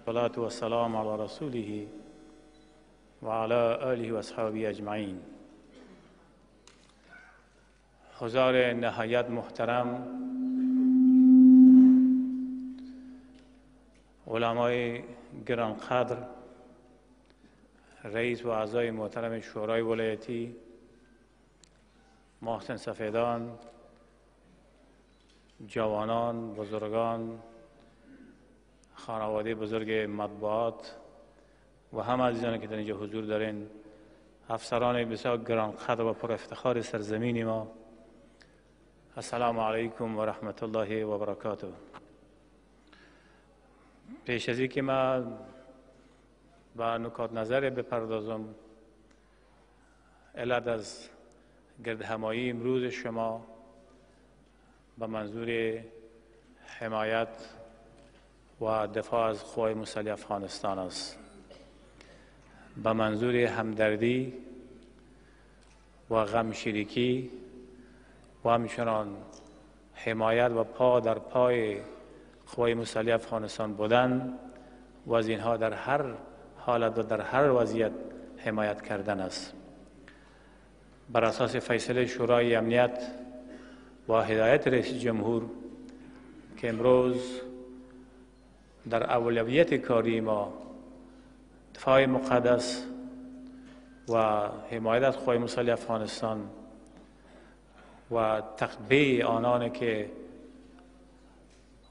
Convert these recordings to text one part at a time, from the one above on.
الصلاة والسلام على رسوله وعلى آله و اصحابه اجمعین. حضار نهایت محترم علمای گرانقدر، رئیس و اعضای محترم شورای ولایتی، محسن سفیدان، جوانان، بزرگان، خانواده بزرگ مطبوعات و همه عزیزانی که در اینجا حضور دارین، افسران بسیار گرانقدر و پر افتخار سرزمین ما، السلام علیکم و رحمت الله و برکاته. پیش از اینکه من به نکات نظر بپردازم، علت از گردهمایی امروز شما به منظور حمایت و دفاع از قوای مسلح افغانستان است، به منظور همدردی و غم شریکی و همچنان حمایت و پا در پای قوای مسلح افغانستان بودن و از اینها در هر حالت و در هر وضعیت حمایت کردن است. بر اساس فیصله شورای امنیت و هدایت رئیس جمهور که امروز در اولویت کاری ما دفاع مقدس و حمایت از قوای مسلح افغانستان و تقویه آنانی که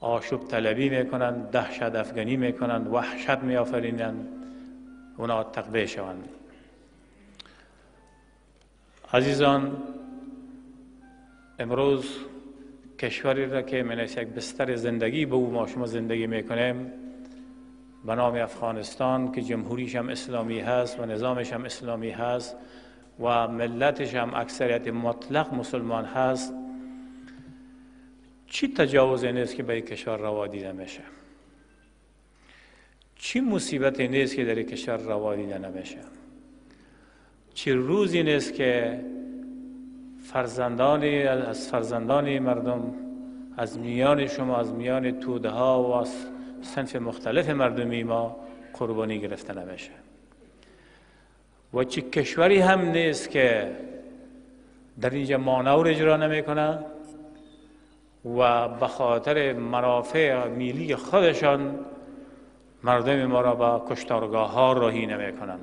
آشوب طلبی میکنند، دهشت افغانی میکنند، وحشت میآفرینند، اونا تقویه شوند. عزیزان، امروز کشوری را که من یک بستر زندگی به او ما شما زندگی میکنیم به نام افغانستان که جمهوریش هم اسلامی هست و نظامش هم اسلامی هست و ملتش هم اکثریت مطلق مسلمان هست، چی تجاوزی نیست که به این کشور روا دیده میشه؟ چی مصیبتی نیست که در این کشور روا دیده نمیشه؟ چی روزی نیست که فرزندان مردم از میان شما، از میان توده ها و از صنف مختلف مردمی ما قربانی گرفته نمیشه؟ و چی کشوری هم نیست که در اینجا مانور اجرا نمیکنه و به خاطر منافع ملی خودشان مردم ما را به کشتارگاه ها راهی نمیکنن.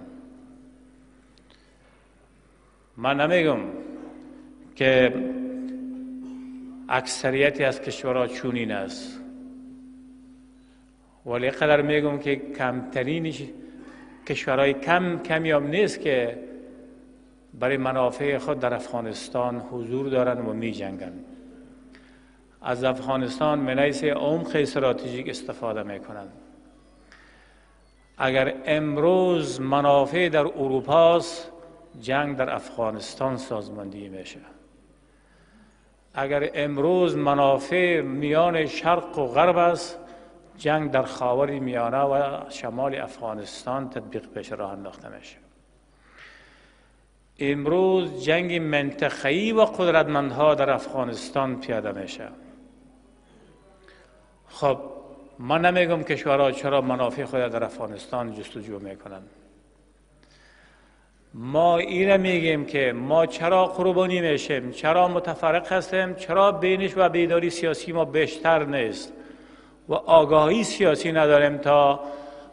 من نمیگم که اکثریتی از کشورها چونین است، ولی قدر میگم که کمترین کشورهای کمیاب نیست که برای منافع خود در افغانستان حضور دارند و می جنگند. از افغانستان من حیث عمق استراتژیک استفاده میکنند. اگر امروز منافع در اروپا است، جنگ در افغانستان سازماندهی میشه. اگر امروز منافع میان شرق و غرب است، جنگ در خاور میانه و شمال افغانستان تطبیق پیش راه انداخته میشه. امروز جنگ منطقه‌ای و قدرتمندها در افغانستان پیاده میشه. خب من نمیگم کشورها چرا منافع خود در افغانستان جستجو میکنند. ما اینا میگیم که ما چرا قربانی میشیم، چرا متفرق هستیم، چرا بینش و بیداری سیاسی ما بیشتر نیست و آگاهی سیاسی نداریم تا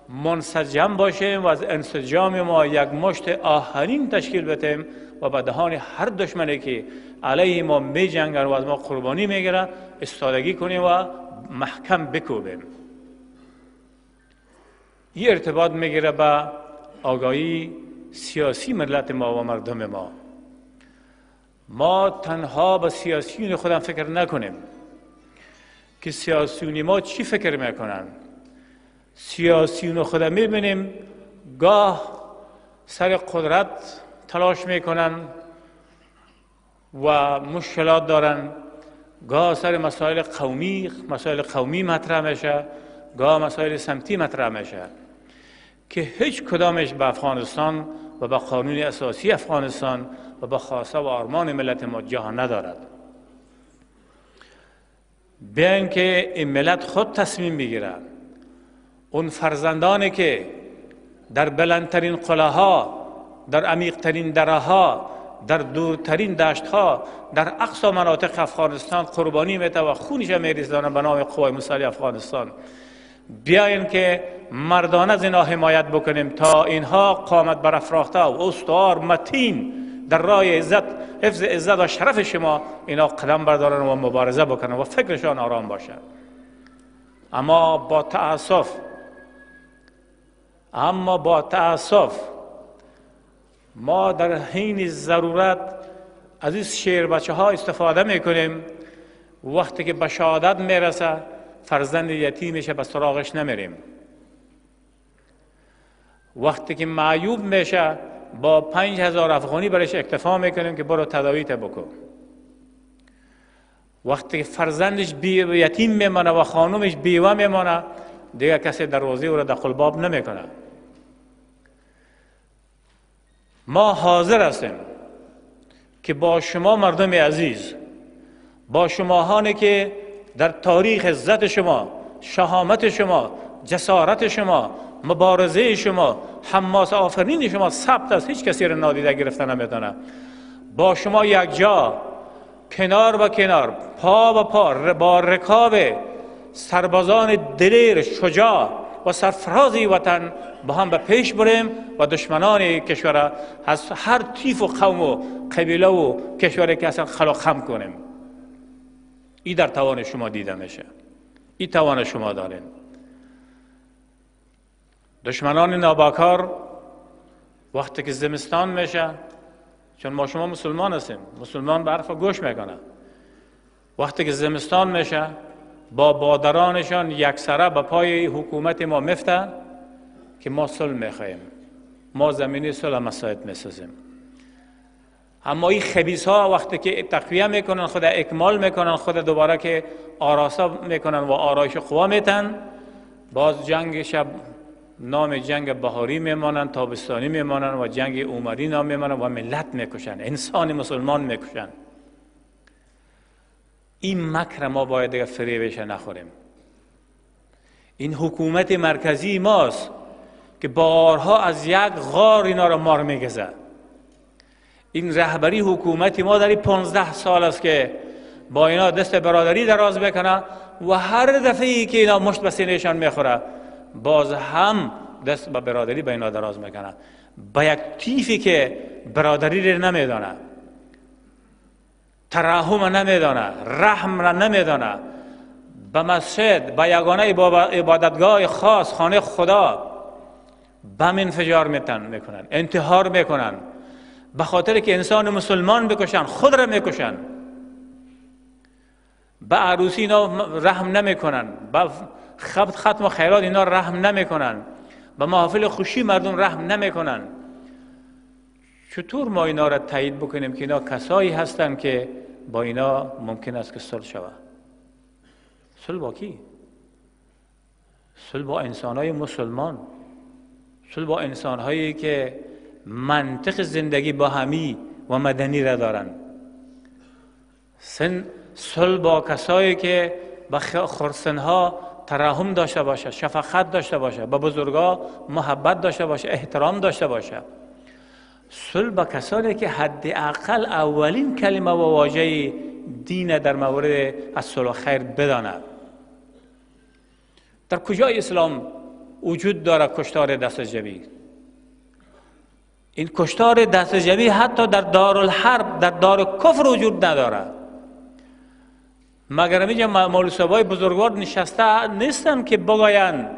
منسجم باشیم و از انسجام ما یک مشت آهنین تشکیل بدیم و به دهان هر دشمنی که علیه ما می جنگن و از ما قربانی میگیرن استادگی کنیم و محکم بکوبیم. این ارتباط میگیره به آگاهی سیاسی ملت ما و مردم ما. ما تنها به سیاسیون خودم فکر نکنیم که سیاسیون ما چی فکر میکنن. سیاسیون خودم میبینیم گاه سر قدرت تلاش میکنن و مشکلات دارن، گاه سر مسائل قومی مطرح میشه، گاه مسائل سمتی مطرح میشه که هیچ کدامش به افغانستان و به قانون اساسی افغانستان و به خواسته و آرمان ملت ما جا ندارد. بیاین که این ملت خود تصمیم بگیره اون فرزندانی که در بلندترین قله‌ها، در عمیقترین دره‌ها، در دورترین دشت‌ها، در اقصا مناطق افغانستان قربانی می‌ده و خونش می‌ریزانند به نام قوای مسلح افغانستان. بیاین که مردانه از اینها حمایت بکنیم تا اینها قامت برافراخته و استوار متین در راه عزت، حفظ عزت و شرف شما اینا قدم بردارن و مبارزه بکنن و فکرشان آرام باشه. اما با تأسف ما در حین ضرورت از این شیر بچه ها استفاده میکنیم. وقتی که به شهادت میرسه فرزند یتیم میشه، به سراغش نمیریم. وقتی که معیوب میشه با 5000 افغانی برش اکتفا میکنیم که برو تداویت بکن. وقتی که فرزندش یتیم میمانه و خانومش بیوه میمانه دیگه کسی دروازه او را دخل باب نمیکنه. ما حاضر هستیم که با شما مردم عزیز، با شماهانی که در تاریخ عزت شما، شهامت شما، جسارت شما، مبارزه شما، حماس آفرین شما ثبت است، هیچ کسی را نادیده گرفته نمیتونه. با شما یک جا کنار به کنار، پا به پا، با رکاب سربازان دلیر، شجاع و سرفرازی وطن با هم به پیش بریم و دشمنان کشور از هر طیف و قوم و قبیله و کشوری که اصلا خلا خم کنیم. این در توان شما دیده میشه. این توان شما دارین. دشمنان ناباکار وقتی که زمستان میشه، چون ما شما مسلمان هستیم، مسلمان به حرف گوش میکنه، وقتی که زمستان میشه با بادرانشان یکسره به پای حکومت ما میفته که ما صلح میخواهیم، ما زمینی صلح مساعد میسازیم. اما این خبیث ها وقتی که تقویه میکنن، خود اکمال میکنن، خود دوباره که آراسته میکنن و آرایش قوا میتن، باز جنگ شب نام جنگ بهاری میمانن، تابستانی میمانن و جنگ عمری نام میمانن و ملت میکشن، انسان مسلمان میکشن. این مکر ما باید دیگه فریبش نخوریم. این حکومت مرکزی ماست که بارها از یک غار اینا را مار میگذه. این رهبری حکومتی ما در 15 سال است که با اینا دست برادری دراز بکنه و هر دفعه که اینا مشت به سینهشان میخوره باز هم دست به برادری به اینا دراز میکنه. با یک طیفی که برادری را نمیدانه، ترحم نمیدانه، رحم را نمیدانه، به مسجد، به یگانه عبادتگاه خاص خانه خدا بم انفجار میکنن، انتحار میکنن، به خاطر که انسان مسلمان بکشن، خود را میکشن. به عروسی اینا رحم نمیکنن، به ختم و خیرات اینا رحم نمیکنن، به محافل خوشی مردم رحم نمیکنن. چطور ما اینا را تایید بکنیم که اینا کسایی هستند که با اینا ممکن است که صلح شود؟ صلح با کی؟ صلح با انسانهای مسلمان، صلح با انسانهایی که منطق زندگی باهمی و مدنی را دارن. صلح با کسایی که به خرسنها ترحم داشته باشه، شفقت داشته باشه، به بزرگا محبت داشته باشه، احترام داشته باشه. صلح با کسانی که حداقل اولین کلمه و واژه دین در مورد الصلح و خیر بدانه. در کجای اسلام وجود داره کشتار دستجوی؟ این کشتار دستجوی حتی در دارالحرب، در دار کفر وجود نداره. مگر اینجا مولوی صاحبای بزرگوار نشسته نیستن که بگویند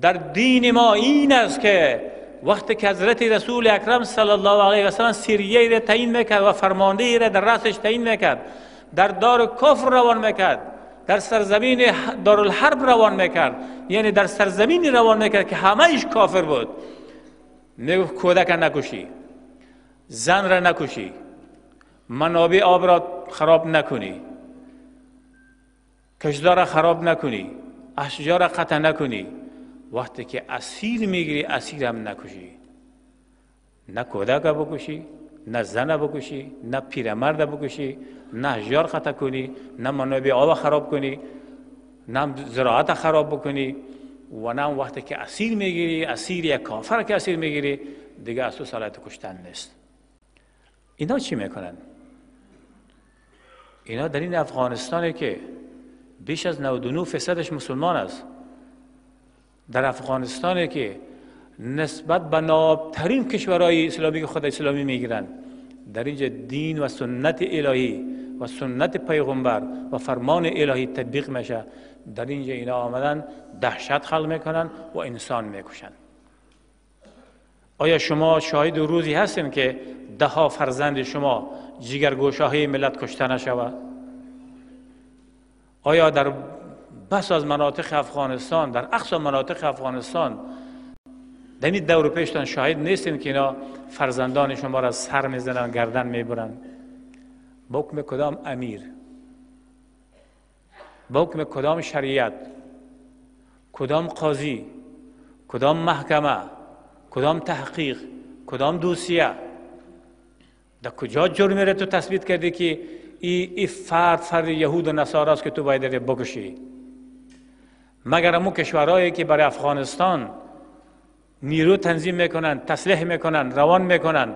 در دین ما این است که وقتی که حضرت رسول اکرم صلی الله علیه و سلم سریه را تعیین میکرد و فرمانده را در رأسش تعیین میکرد، در دار کفر روان میکرد، در سرزمین دارالحرب روان میکرد، یعنی در سرزمینی روان میکرد که همه ایش کافر بود. میگفت کودک نکشی، زن را نکشی، منابع آب را خراب نکنی، کشتزار را خراب نکنی، اشجار را قطع نکنی. وقتی که اسیر میگیری اسیر هم نکشی، نه کودک بکشی، نه زن بکشی، نه پیرمرد بکشی، نه اشجار قطع کنی، نه منابع آب خراب کنی، نه زراعت خراب بکنی، و نه وقتی که اسیر میگیری، اسیر یک کافر که اسیر میگیری دیگه از تو صلاحیت کشتن نیست. اینا چی میکنن؟ اینا در این افغانستانی که بیش از 99% مسلمان است، در افغانستانی که نسبت به نابترین کشورهای اسلامی که خود اسلامی میگیرن، در اینجا دین و سنت الهی و سنت پیغمبر و فرمان الهی تطبیق میشه، در اینجا اینا آمدن دهشت خلق میکنن و انسان میکشن. آیا شما شاهد روزی هستین که 10 فرزند شما جگرگوشه‌های ملت کشته نشود؟ آیا در بس از مناطق افغانستان، در اقصا مناطق افغانستان در این دور پیشتان شاهد نیستین که اینا فرزندان شما را سر میزنن، گردن میبرن؟ با حکم کدام امیر؟ با حکم کدام شریعت؟ کدام قاضی؟ کدام محکمه؟ کدام تحقیق؟ کدام دوسیه؟ در کجا جرمی را تو تثبیت کردی که این فرد یهود و نصارا است که تو باید بکشی؟ مگر همون کشورهایی که برای افغانستان نیرو تنظیم میکنن، تسلیح میکنن، روان میکنن،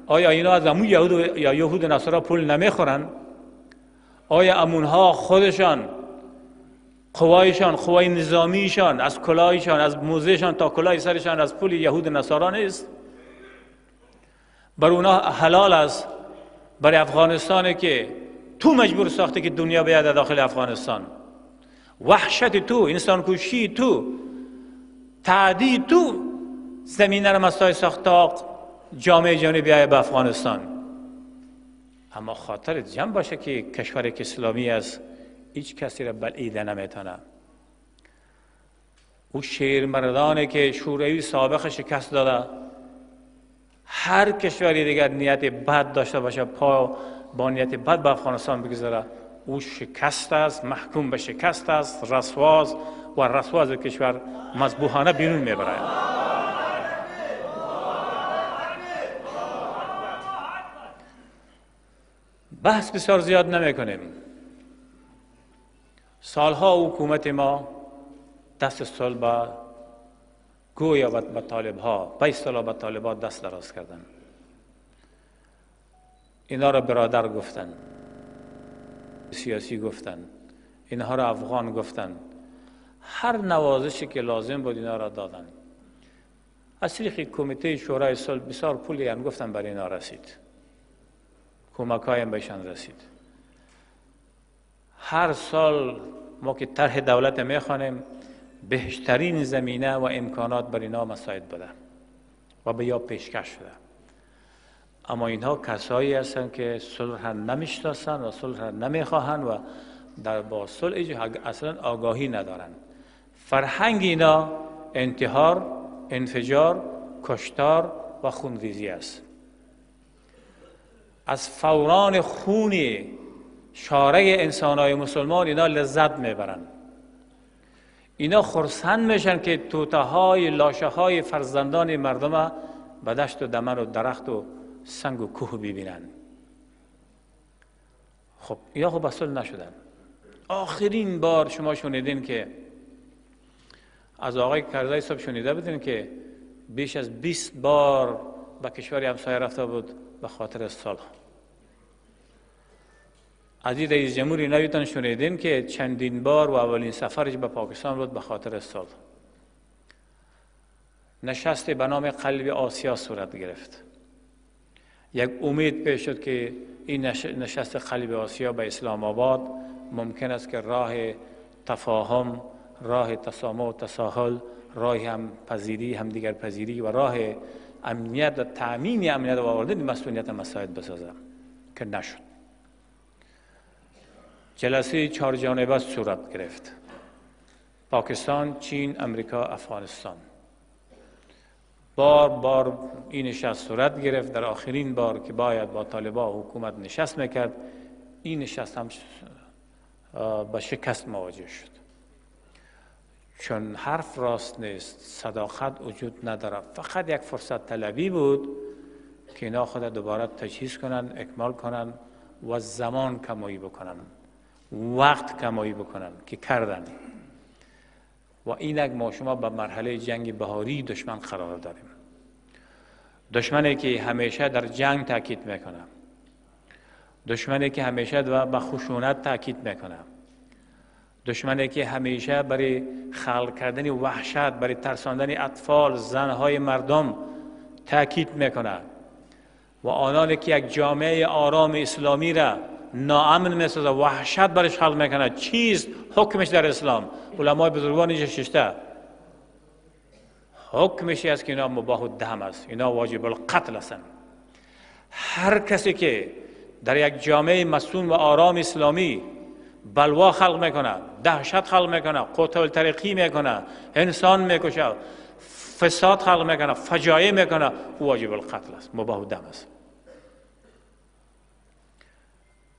آیا اینا از همون یهود و نصارا پول نمیخورن؟ آیا امونها خودشان قوایشان، قوای نظامیشان، از کلاهشان، از موزهشان تا کلاه سرشان از پول یهود و نصارا نیست؟ بر اونا حلال است برای افغانستانی که تو مجبور ساخته که دنیا بیاد داخل افغانستان، وحشت تو، انسان کشی تو، تعدی تو زمینه را مسای ساخت تا جامعه جهانی بیاید به افغانستان. اما خاطر جمع باشه که کشور که اسلامی است هیچ کسی را بلعیده نمیتونه. او شیرمردانی که شوروی سابق شکست داده، هر کشوری دیگر نیت بد داشته باشه پا با نیت بد به افغانستان بگذاره، او شکست است، محکوم به شکست است، رسواست و رسواز کشور مذبوحانه بیرون میبره. بحث بسیار زیاد نمی کنیم. سالها حکومت ما دست صلح به گویا به طالبها، به اصطلاح به طالبها دست دراز کردن. اینا را برادر گفتن، سیاسی گفتن، اینها را افغان گفتن، هر نوازشی که لازم بود اینا را دادن. از طریق کمیته شورای صلح بسیار پولی هم گفتن برای اینا رسید، کمک‌های هم بهشان رسید. هر سال ما که طرح دولت میخوانیم بهترین زمینه و امکانات برای اینا مساعد بوده و به یا پیشکش شده. اما اینها کسایی هستند که صلح را نمیشناسند و صلح را نمیخواهند و در با صلح اصلا آگاهی ندارند. فرهنگ اینا انتحار، انفجار، کشتار و خونریزی است. از فوران خون شارع انسانهای مسلمان اینا لذت میبرند. اینا خرسند میشن که توته‌های لاشه‌های فرزندان مردم به دشت و دمن و درخت و سنگ و کوه ببینن. خب اینا خب بسل نشدن. آخرین بار شما شنیدین که از آقای کرزی صاحب شنیده بودین که بیش از 20 بار به کشور همسایه رفته بود به خاطر صلح. از این رئیس جمهوری نویتان شنیدین که چندین بار و اولین سفرش به پاکستان بود به خاطر صلح. نشست به نام قلب آسیا صورت گرفت. یک امید پیش شد که این نشست قلب آسیا به اسلام آباد ممکن است که راه تفاهم، راه تسامح و تساهل، راه هم پذیری، هم دیگر پذیری و راه امنیت و تأمین امنیت و آوردن مسئولیت مساعد بسازه که نشد. جلسه 4 جانبه صورت گرفت. پاکستان، چین، امریکا، افغانستان. بار این نشست صورت گرفت. در آخرین بار که باید با طالبان حکومت نشست میکرد، این نشست هم با شکست مواجه شد. چون حرف راست نیست، صداقت وجود نداره، فقط یک فرصت طلبی بود که اینا خود دوباره تجهیز کنن، اکمال کنن و زمان کمایی بکنن، وقت کمایی بکنن که کردن. و اینک ما شما به مرحله جنگ بهاری دشمن قرار داریم. دشمنی که همیشه در جنگ تاکید میکنه، دشمنی که همیشه به خشونت تاکید میکنه، دشمنی که همیشه برای خلق کردن وحشت، برای ترساندن اطفال، زنهای مردم تاکید میکنه و آنانی که یک جامعه آرام اسلامی را ناامن میسازه، وحشت برش خلق میکنه. چیست حکمش در اسلام؟ علمای بزرگان اینجا ششته حکمش است که اینا مباح الدم است، اینا واجب القتل هستند. هر کسی که در یک جامعه مسئول و آرام اسلامی بلوا خلق میکنه، دهشت خلق میکنه، قتل طریقی میکنه، انسان میکشه، فساد خلق میکنه، فجایع میکنه، واجب القتل است، مباح الدم است.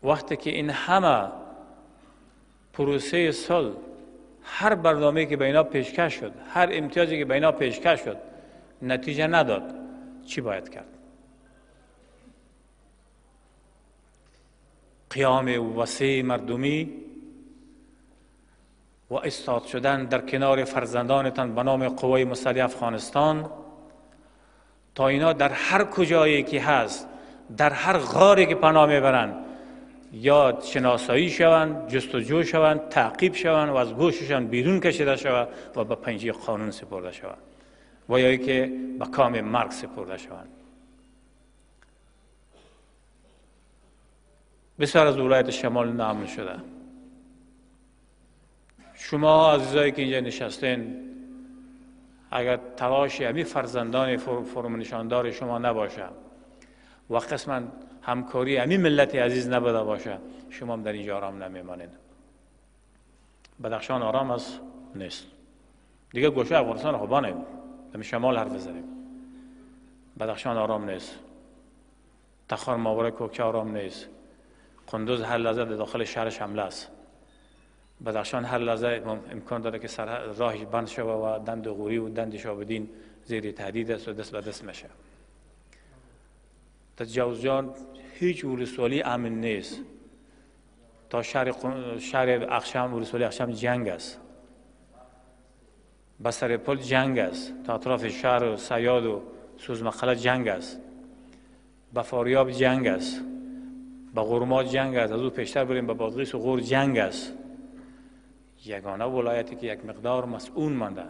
وقتی که این همه پروسه صلح، هر برنامه‌ای که به اینا پیشکش شد، هر امتیازی که به اینا پیشکش شد نتیجه نداد، چی باید کرد؟ قیام وسیع مردمی و ایستاد شدن در کنار فرزندانتان به نام قوای مسلح افغانستان تا اینا در هر کجایی که هست، در هر غاری که پناه میبرند، یا شناسایی شوند، جستجو شوند، تعقیب شوند و از گوششان بیرون کشیده شوند و به پنجه قانون سپرده شوند و یا که به کام مرگ سپرده شوند. بسیار از ولایت شمال نامن شده. شما عزیزایی که اینجا نشستین، اگر تلاش همین فرزندان فرمانشاندار شما نباشه و قسما همکاری همین ملت عزیز نبوده باشه، شما هم در اینجا آرام نمیمانید. بدخشان آرام است؟ نیست. دیگه گوشه افغانستان خوبانیم، در شمال حرف بزنیم. بدخشان آرام نیست، تخار ماورا کوکچه آرام نیست، قندوز هر لحظه داخل شهرش حمله است. بدخشان هر لحظه امکان داره که راهش بند شود و دند غوری و دند شابدین زیر تهدید است و دست به دست میشه. تا جوزجان هیچ ولسوالی امن نیست. تا شهر اخشم، ولسوالی اخشم جنگ است. به سرپل جنگ است. تا اطراف شهر و سیاد و سوزمقله جنگ است. به فاریاب جنگ است. به غرمات جنگ است. از او پیشتر بریم به بادغیس و غور جنگ است. یگانه ولایتی که یک مقدار مسئول مانده.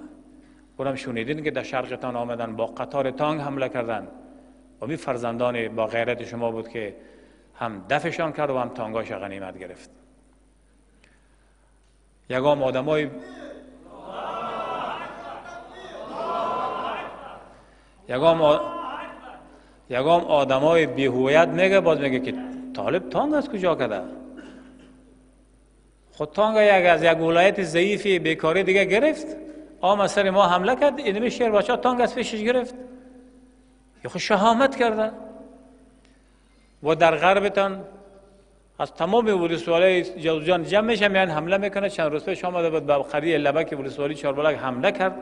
خودم شنیدین که در شرقتان آمدن با قطار تانک حمله کردن و می فرزندان با غیرت شما بود که هم دفعشان کرد و هم تانگاش غنیمت گرفت. یگام آدمای بی‌هویت میگه، باز میگه که طالب تانگ از کجا کرده؟ خود تانگ از یک ولایت ضعیفی بیکاری دیگه گرفت، آم از سر ما حمله کرد، اینمی شیر بچه تانگ از پیشش گرفت. یا خود شهامت کرده. و در غربتان از تمام ولسوالی جوزجان جمع میشه، میان حمله میکنه. چند روز پیش آمده بود به قریه لبک ولسوالی چاربلک حمله کرد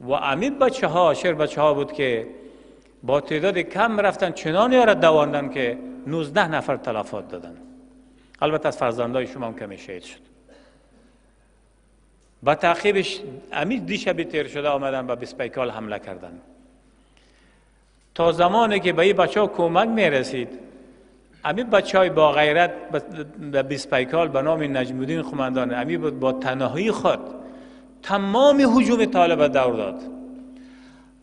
و امید بچه ها، شیر بچه ها بود که با تعداد کم رفتن چنان یاره دواندن که 19 نفر تلفات دادن. البته از فرزندای شما هم کمی شهید شد. با تعقیبش امید دیشبی تیر شده آمدن به بیسپیکال حمله کردن. تا زمانی که به این بچه ها کمک می رسید، امی بچه های با غیرت به بیسپیکال به نام نجم الدین قماندان امی بود با تنهایی خود تمام هجوم طالب دور داد.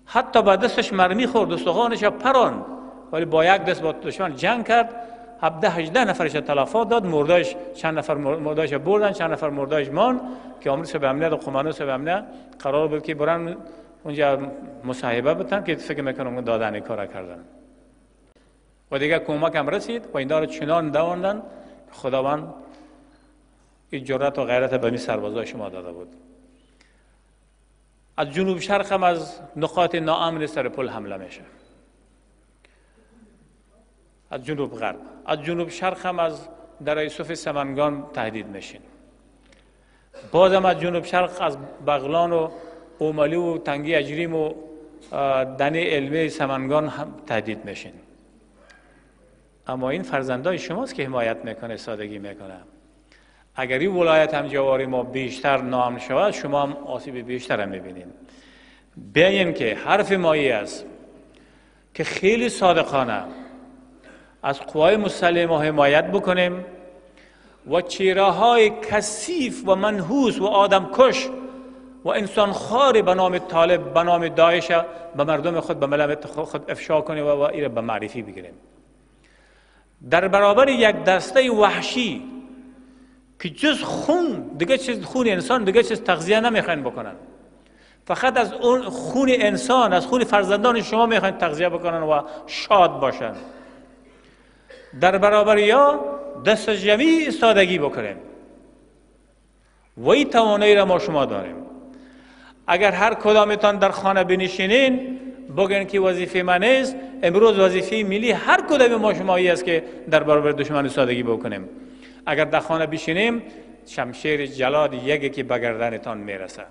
حتی با دستش مرمی خورد، استخوانش پران، ولی با یک دست با دشمن جنگ کرد. 17-18 نفرش تلفات داد. مرداش چند نفر مرداش بردن، چند نفر مرداش مان که امیر صاحب امنیت و قماندان صاحب امنیت قرار بود که برن اونجا مصاحبه بتن که فکر میکنم دادن این کار کردن. و دیگه کمک هم رسید و این داره چنان دواندن خداوند این جرأت و غیرت به می سربازای شما داده بود. از جنوب شرق هم از نقاط ناامن سرپل حمله میشه. از جنوب غرب، از جنوب شرق هم از در یوسف سمنگان تهدید میشین. بازم از جنوب شرق از بغلان و اومالی و تنگی اجریم و دنی علمی سمنگان هم تهدید میشین. اما این فرزندای شماست که حمایت میکنه، سادگی میکنه. اگر این ولایت هم جواری ما بیشتر نام شود، شما هم آسیب بیشتر هم میبینید. بیاین که حرف مایی است که خیلی صادقانه از قوای مسلح ما حمایت بکنیم و چهره‌های کثیف و منحوس و آدمکش و انسان خوار به نام طالب، به نام داعش به مردم خود، به ملت خود افشا کنیم و این به معرفی بگیریم. در برابر یک دسته وحشی که جز خون دیگه چیز، خون انسان دیگه چیز تغذیه نمیخواین بکنن، فقط از اون خون انسان، از خون فرزندان شما میخواین تغذیه بکنن و شاد باشن، در برابر یا دست جمعی ایستادگی بکنیم. و این توانایی را ما شما داریم. اگر هر کدامتان در خانه بنشینین بگن که وظیفه من است، امروز وظیفه ملی هر کدام ما شمایی است که در برابر دشمن ایستادگی بکنیم. اگر در خانه بشینیم شمشیر جلاد یکی که به گردنتان میرسه.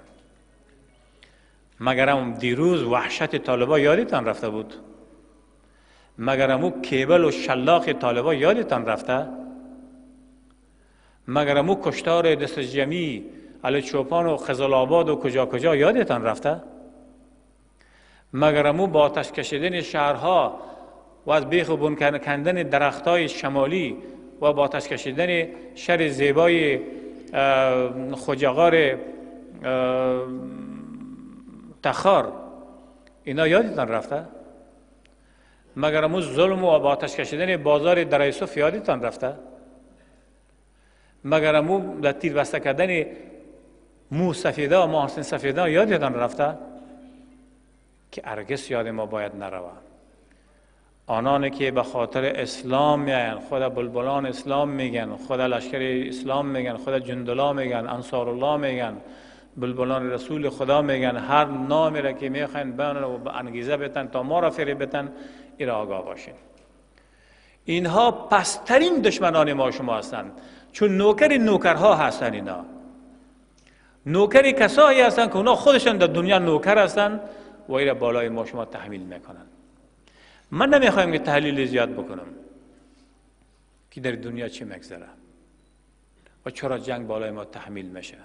مگرم دیروز وحشت طالبا یادتان رفته بود؟ مگرم او کیبل و شلاق طالبا یادتان رفته؟ مگرم او کشتار دست جمعی علی چوپان و خزالآباد و کجا کجا یادتان رفته؟ مگرم او با آتش کشیدن شهرها و از بیخ و بن کندن درختای شمالی و با آتش کشیدن شهر زیبای خوجغار تخار اینا یادتان رفته؟ مگرم او ظلم و با آتش کشیدن بازار در یوسف یادتان رفته؟ مگرم او در تیر بسته کردن مو سفیده و محسن سفیده یادتان رفته؟ که هرگز یاد ما باید نروه. آنانی که به خاطر اسلام میاین، خود بلبلان اسلام میگن، خود لشکر اسلام میگن، خود جندلا میگن، انصار الله میگن، بلبلان رسول خدا میگن، هر نامی را که میخواین بیان و به انگیزه بتن تا ما را فریب بتن، این را آگاه باشین. اینها پسترین دشمنان ما شما هستند، چون نوکرها هستند. اینا نوکر کسایی هستند که اونا خودشان در دنیا نوکر هستند و این را بالای ما شما تحمیل میکنن. من نمیخوایم که تحلیل زیاد بکنم که در دنیا چی میگذره و چرا جنگ بالای ما تحمیل میشه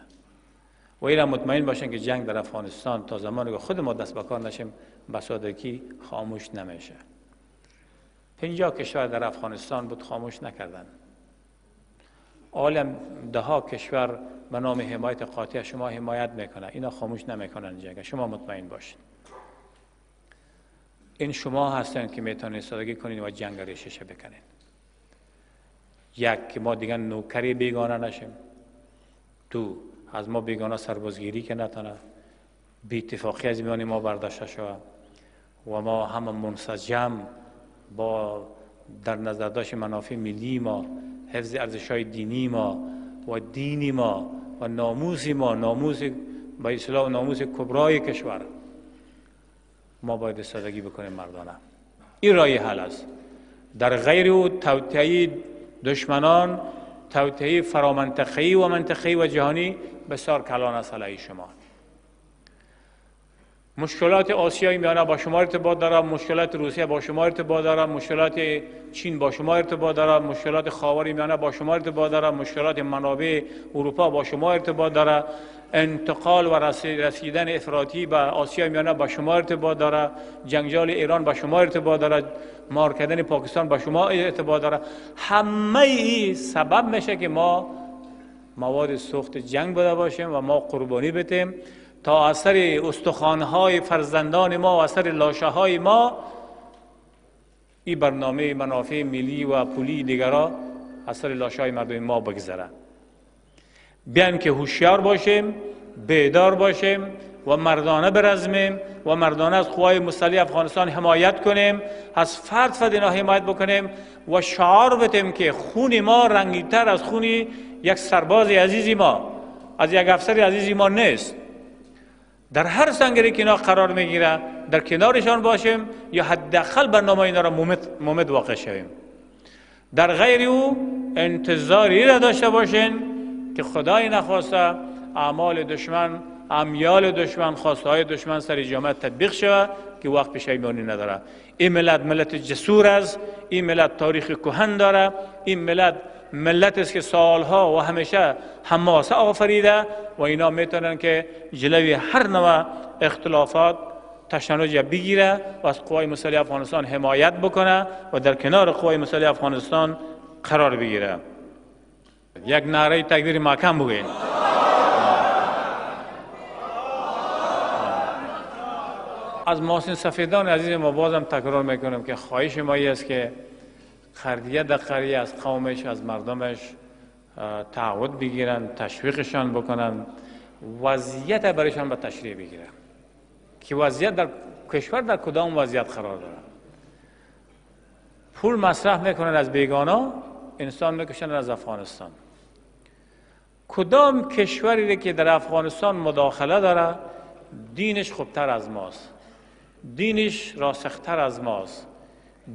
و این را مطمئن باشن که جنگ در افغانستان تا زمانی که خود ما دست به کار نشیم بسادگی خاموش نمیشه. 50 کشور در افغانستان بود خاموش نکردن. عالم ده کشور به نام حمایت قاطع شما حمایت میکنه، اینا خاموش نمیکنن جنگ. شما مطمئن باشین. این شما هستن که میتونید ایستادگی کنین و جنگ را ریشه بکنین. یک که ما دیگه نوکری بیگانه نشیم. دو از ما بیگانه سربازگیری که نتونه، بی اتفاقی از میان ما برداشته شود و ما هم منسجم با در نظر داشت منافع ملی ما، حفظ ارزش‌های دینی ما و دینی ما و ناموس ما، ناموس با اصطلاح ناموس کبرای کشور، ما باید ایستادگی بکنیم مردانه. این راه حل است. در غیر او توطئه دشمنان، توطئه فرامنطقه‌ای و منطقه‌ای و جهانی بسیار کلان است علیه شما. مشکلات آسیای میانه با شما ارتباط دارد، مشکلات روسیه با شما ارتباط دارد، مشکلات چین با شما ارتباط دارد، مشکلات خاور میانه با شما ارتباط دارد، مشکلات منابع اروپا با شما ارتباط دارد، انتقال و رسیدن افراطی به آسیای میانه با شما ارتباط دارد، جنجال ایران با شما ارتباط دارد، مار کردن پاکستان با شما ارتباط دارد. همه این سبب میشه که ما مواد سوخت جنگ بوده باشیم و ما قربانی بدیم تا اثر استخوان‌های فرزندان ما و اثر لاشه‌های ما این برنامه منافع ملی و پولی دیگرها اثر لاشه‌های مردم ما بگذره. بیان که هوشیار باشیم، بیدار باشیم و مردانه برزمیم و مردانه از قوای مسلح افغانستان حمایت کنیم، از فرد اینا حمایت بکنیم و شعار بدیم که خون ما رنگین‌تر از خون یک سرباز عزیزی ما، از یک افسر عزیزی ما نیست. در هر سنگری که اینا قرار میگیره در کنارشان باشیم یا حداقل برنامه اینا را مومد واقع شویم. در غیر او انتظاری را داشته باشین که خدای نخواسته اعمال دشمن، امیال دشمن، خواسته های دشمن سر جامعه تطبیق شود که وقت پشیمانی نداره. این ملت ملت جسور است، این ملت تاریخ کهن داره، این ملت ملت است که سالها و همیشه حماسه آفریده و اینا میتونن که جلوی هر نوع اختلافات تشنج بگیره و از قوای مسلح افغانستان حمایت بکنه و در کنار قوای مسلح افغانستان قرار بگیره. یک نعره تکبیر محکم بگوین. از محسن سفیدان عزیز ما بازم تکرار میکنم که خواهش ما است که قریه در قریه از قومش، از مردمش تعهد بگیرن، تشویقشان بکنن، وضعیت برایشان به تشریح بگیرن که وضعیت در کشور در کدام وضعیت قرار داره. پول مصرف میکنن از بیگانا، انسان میکشن از افغانستان. کدام کشوری که در افغانستان مداخله داره دینش خوبتر از ماست، دینش راسختر از ماست،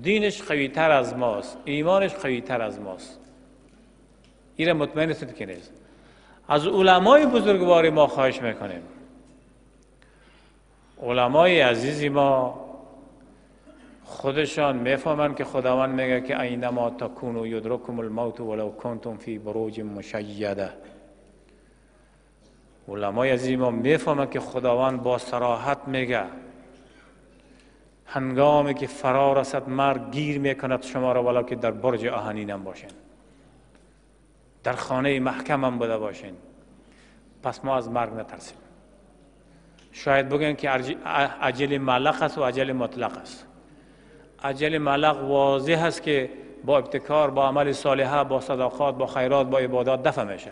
دینش قویتر از ماست، ایمانش قویتر از ماست. این مطمئن است که نیست. از علمای بزرگوار ما خواهش میکنیم، علمای عزیزی ما خودشان میفهمند که خداوند میگه که اینما تکونوا یدرککم الموت ولو کنتم فی بروج مشیده. علمای عزیزی ما میفهمند که خداوند با صراحت میگه هنگامی که فرا رسد مرگ گیر میکند شما را ولو که در برج آهنین هم باشین، در خانه محکم هم بوده باشین. پس ما از مرگ نترسیم. شاید بگن که اجل معلق است و اجل مطلق است. اجل معلق واضح است که با ابتکار، با عمل صالحه، با صدقات، با خیرات، با عبادات دفع میشه.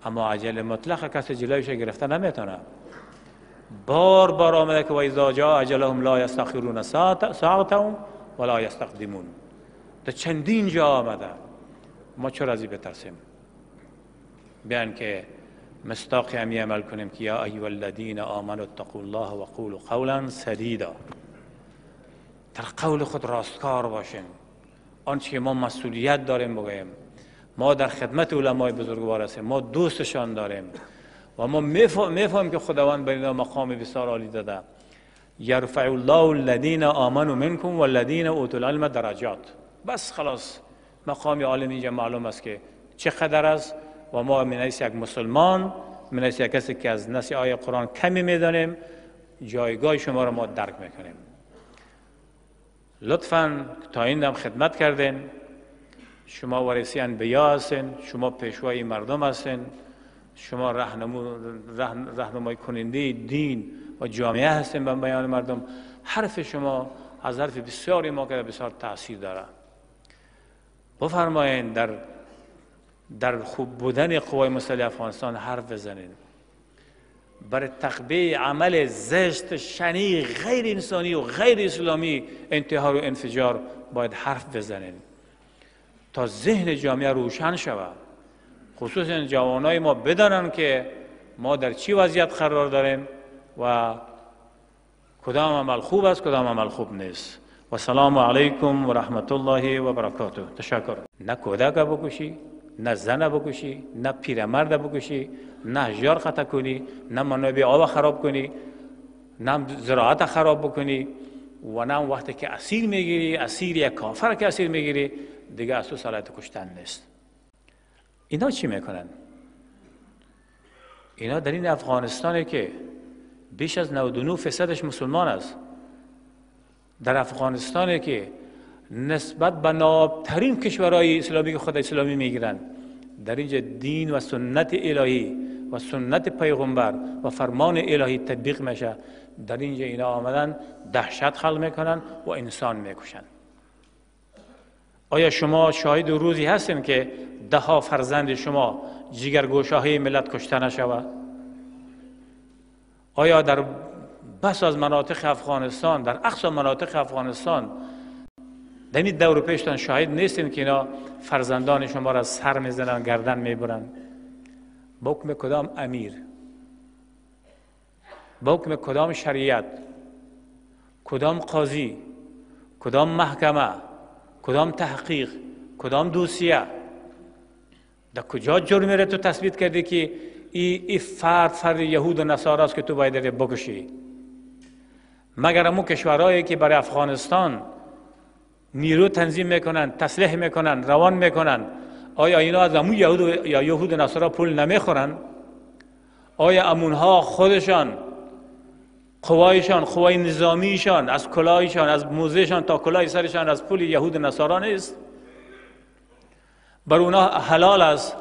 اما اجل مطلق کسی جلویش گرفته نمیتونه. بار بار آمده که و اذا جاء اجلهم لا یستأخرون ساعة ولا یستقدمون. تا چندین جا آمده. ما چرا از این بترسیم؟ بیان که مصداق همی عمل کنیم که یا ایها الذین آمنوا اتقوا الله و قولوا قولا سدیدا. در قول خود راستکار باشیم. آنچه که ما مسئولیت داریم بگوییم. ما در خدمت علمای بزرگوار هستیم، ما دوستشان داریم و ما میفهمیم که خداوند بر اینا مقام بسیار عالی داده. یرفع الله الذین آمنوا منکم والذین اوتوا العلم درجات. بس خلاص مقام عالم اینجا معلوم است که چقدر است و ما من حیث یک مسلمان، من حیث یک کسی که از نص آیه قرآن کمی میدانیم، جایگاه شما را ما درک میکنیم. لطفاً تا این دم خدمت کردین. شما وارثی انبیا هستین، شما پیشوای مردم هستین، شما راهنمای کننده دین و جامعه هستین به بیان مردم. حرف شما از حرف بسیاری ما که بسیار تاثیر داره. بفرمایین در خوب بودن قوای مسلح افغانستان حرف بزنین. برای تقبیه عمل زشت، شنیع، غیر انسانی و غیر اسلامی، انتحار و انفجار باید حرف بزنین تا ذهن جامعه روشن شود. خصوصا جوانای ما بدانن که ما در چی وضعیت قرار داریم و کدام عمل خوب است کدام عمل خوب نیست. و سلام علیکم و رحمت الله و برکاته. تشکر. نه کودک بکشی، نه زن بکشی، نه پیرمرد بکشی، نه اشجار قطع کنی، نه منابع آب خراب کنی، نه زراعت خراب بکنی و نه وقتی که اسیر میگیری، اسیر یک کافر که اسیر میگیری دیگه از تو صلاحیت کشتن نیست. اینا چی میکنن؟ اینا در این افغانستانی که بیش از 99% مسلمان است، در افغانستانی که نسبت به نابترین کشورهای اسلامی که خود اسلامی میگیرن، در اینجا دین و سنت الهی و سنت پیغمبر و فرمان الهی تطبیق میشه. در اینجا اینا آمدن دهشت خلق میکنن و انسان میکشن. آیا شما شاهد روزی هستین که 10 فرزند شما جگرگوشه‌های ملت کشته نشود؟ آیا در بس از مناطق افغانستان، در اقصا مناطق افغانستان در این دور پیشتان شاهد نیستین که اینا فرزندان شما را سر میزنن، گردن میبرن؟ با حکم کدام امیر؟ با حکم کدام شریعت؟ کدام قاضی؟ کدام محکمه؟ کدام تحقیق؟ کدام دوسیه؟ در کجا جرمی را تو تثبیت کردی که این فرد یهود و نصارا است که تو باید بکشی؟ مگر امو کشورهایی که برای افغانستان نیرو تنظیم میکنن، تسلیح میکنن، روان میکنن، آیا اینا از امون یهود و نصارا پول نمیخورن؟ آیا امونها خودشان قوایشان، قوای نظامیشان، از کلاهشان، از موزهشان تا کلاه سرشان از پول یهود و نصارا نیست؟ بر اونا حلال است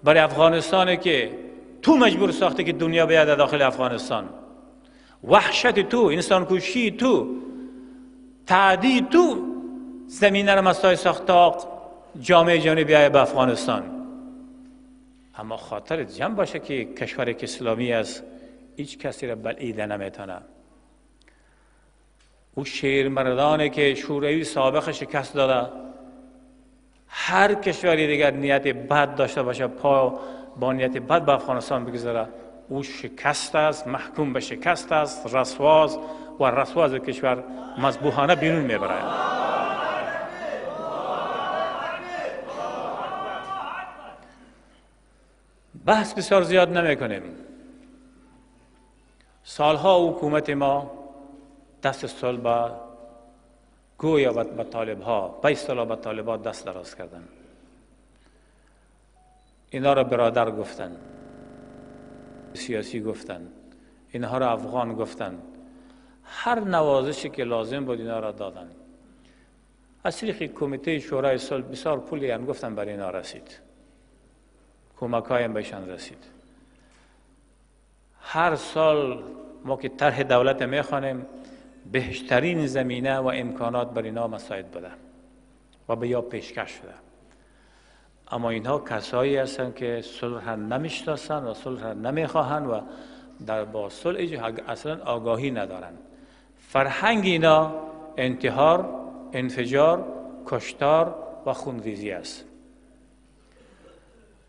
برای افغانستان که تو مجبور ساخته که دنیا بیاد داخل افغانستان، وحشت تو، انسان کشی تو، تعدی تو زمینه را مسای ساخت تا جامعه جهانی بیاید به افغانستان. اما خاطر جمع باشه که کشور که اسلامی است هیچ کسی را بلعیده نمیتونه. او شیرمردانه که شوروی سابق شکست داده، هر کشوری دیگر نیت بد داشته باشه پا با نیت بد به افغانستان بگذاره، او شکست است، محکوم به شکست است، رسواست و رسواز کشور مذبوحانه بیرون میبره. بحث بسیار زیاد نمی کنیم. سالها حکومت ما دست صلح به گویا به طالب ها، به اصطلاح به طالبان دست دراز کردن. اینا را برادر گفتن، سیاسی گفتن، اینها را افغان گفتن، هر نوازشی که لازم بود اینا را دادن. از طریق کمیته شورای صلح بسیار پولی هم گفتن برای اینا رسید، کمک هایم بهشان رسید. هر سال ما که طرح دولت میخوانیم بهترین زمینه و امکانات برای اینا مساعد بوده و به یا پیشکش شده. اما اینها کسایی هستند که صلح را نمیشناسند و صلح را نمیخواهند و در با صلح اصلا آگاهی ندارند. فرهنگ اینا انتحار، انفجار، کشتار و خونریزی است.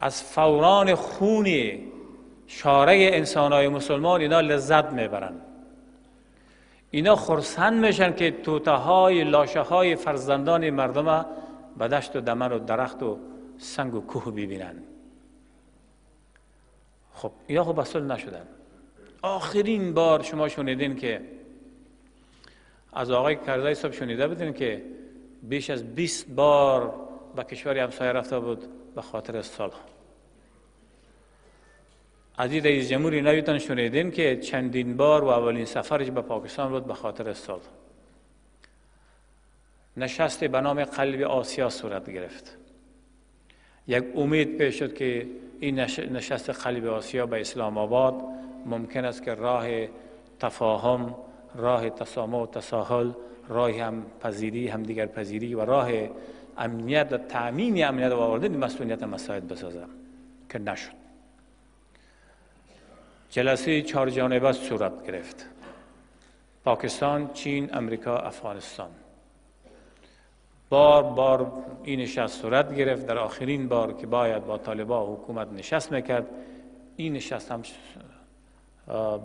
از فوران خون شارع انسانهای مسلمان اینا لذت میبرند. اینا خرسند میشن که توته‌های لاشه‌های فرزندان مردم به دشت و دمن و درخت و سنگ و کوه ببینن. خب اینا خب صلح نشدن. آخرین بار شما شنیدین که از آقای کرزی صاحب شنیده بودین که بیش از 20 بار به کشور همسایه رفته بود به خاطر صلح. از این رئیس جمهوری نویتان شنیدین که چندین بار و اولین سفرش به پاکستان بود به خاطر صلح. نشست به نام قلب آسیا صورت گرفت. یک امید پیش شد که این نشست قلب آسیا به اسلام آباد ممکن است که راه تفاهم، راه تسامح و تساهل، راه هم پذیری، هم دیگر پذیری و راه امنیت و تأمین امنیت و آوردن مسئولیت مساعد بسازه که نشد. جلسه 4 جانبه صورت گرفت. پاکستان، چین، امریکا، افغانستان. بار این نشست صورت گرفت. در آخرین بار که باید با طالبان حکومت نشست میکرد، این نشست هم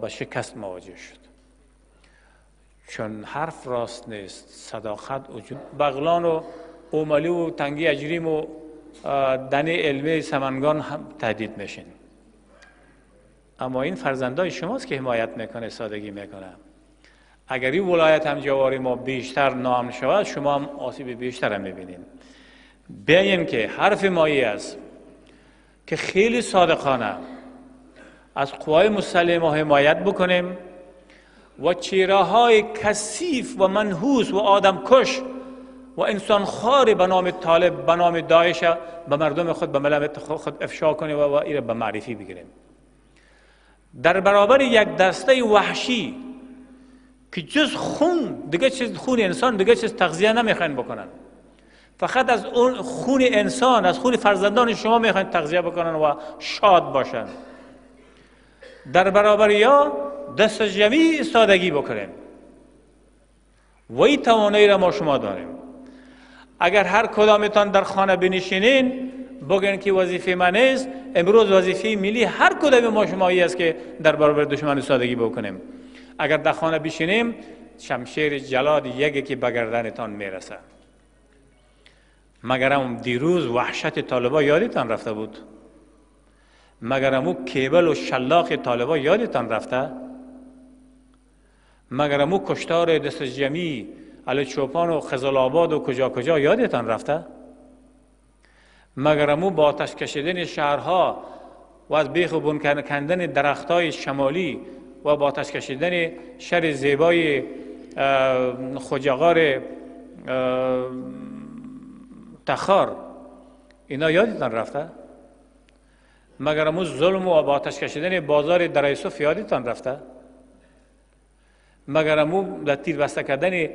با شکست مواجه شد. چون حرف راست نیست، صداقت وجود، بغلان و اوملی و تنگی اجریم و دنی علمی سمنگان هم تهدید میشین. اما این فرزندای شماست که حمایت میکنه، سادگی میکنه. اگر این ولایت هم جواری ما بیشتر نام شود، شما هم آسیب بیشتر هم میبینید. بیاین که حرف مایی است که خیلی صادقانه از قوای مسلحه حمایت بکنیم و چهره‌های کثیف و منحوس و آدمکش و انسانخوار به نام طالب، به نام داعش به مردم خود، به ملت خود افشا کنیم و این به معرفی بگیریم. در برابر یک دسته وحشی که جز خون، دیگه چیز خون انسان، دیگه چیز تغذیه نمیخواین بکنن، فقط از اون خون انسان، از خون فرزندان شما میخواین تغذیه بکنن و شاد باشن. در برابر یا دست جمعی سادگی بکنیم. وی توانایی را ما شما داریم. اگر هر کدامتان در خانه بنشینین بگن که وظیفه من است، امروز وظیفه ملی هر کدام ما شمایی است که در برابر دشمن سادگی بکنیم. اگر در خانه بشینیم شمشیر جلاد یکی که به گردنتان میرسه. مگرم دیروز وحشت طالبان یادتان رفته بود؟ مگرم او کیبل و شلاق طالبان یادتان رفته؟ مگرم او کشتار دست جمعی علی چوپان و خزل آباد و کجا کجا یادتان رفته؟ مگر امو با آتش کشیدن شهرها و از بیخ و بن کندن درختای شمالی و با آتش کشیدن شهر زیبای خوجاغار تخار، اینا یادتان رفته؟ مگر امو ظلم و با آتش کشیدن بازار در یوسف یادتان رفته؟ مگر امو در تیر بسته کردن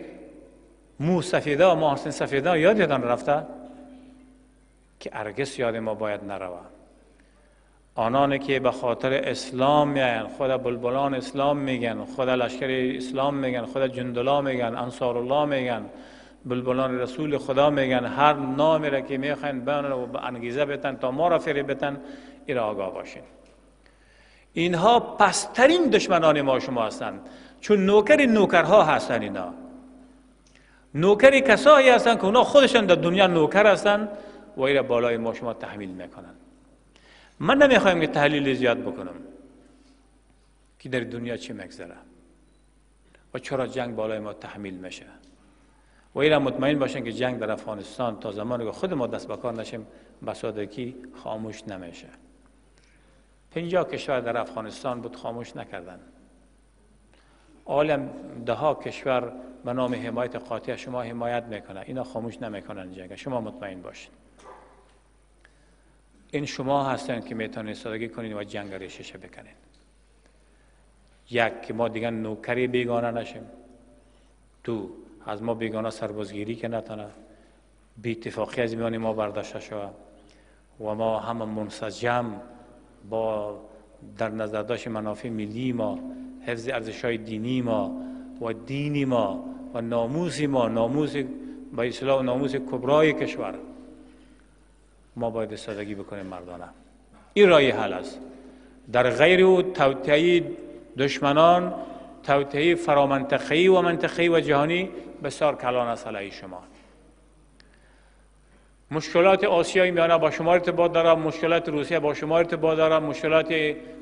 مو سفیده و محسن سفیده یادتان رفته؟ که ارگس یاد ما باید نروه. آنانی که به خاطر اسلام میگن، خود بلبلان اسلام میگن، خود لشکر اسلام میگن، خود جندلا میگن، انصار الله میگن، بلبلان رسول خدا میگن، هر نامی را که میخواین بانن و به انگیزه بتن تا ما را فریب بتن، این را آگاه باشین. اینها پسترین دشمنان ما شما هستند، چون نوکرها هستند. اینا نوکر کسایی هستند که اونا خودشان در دنیا نوکر هستند و این را بالای ما شما تحمیل میکنن. من نمیخوایم که تحلیل زیاد بکنم که در دنیا چی میگذره و چرا جنگ بالای ما تحمیل میشه و این را مطمئن باشن که جنگ در افغانستان تا زمانی که خود ما دست به کار نشیم بسادگی خاموش نمیشه. 50 کشور در افغانستان بود خاموش نکردن. عالم ده ها کشور به نام حمایت قاطع شما حمایت میکنه، اینا خاموش نمیکنن جنگ. شما مطمئن باشین. این شما هستن که میتونید ایستادگی کنید و جنگ را شیشه بکنید. یک که ما دیگه نوکری بیگانه نشیم، دو از ما بیگانه سربازگیری که نتونه، بی اتفاقی از میان ما برداشته شود و ما همه منسجم با در نظر داشت منافع ملی ما، حفظ ارزش‌های دینی ما و دینی ما و ناموس ما، ناموس با اصطلاح و ناموس کبرای کشور، ما باید ایستادگی بکنیم مردانه. این راه حل است. در غیر او توطئه دشمنان، توطئه فرامنطقه‌ای و منطقه‌ای و جهانی بسیار کلان است علیه شما. مشکلات آسیای میانه با شما ارتباط داره، مشکلات روسیه با شما ارتباط داره، مشکلات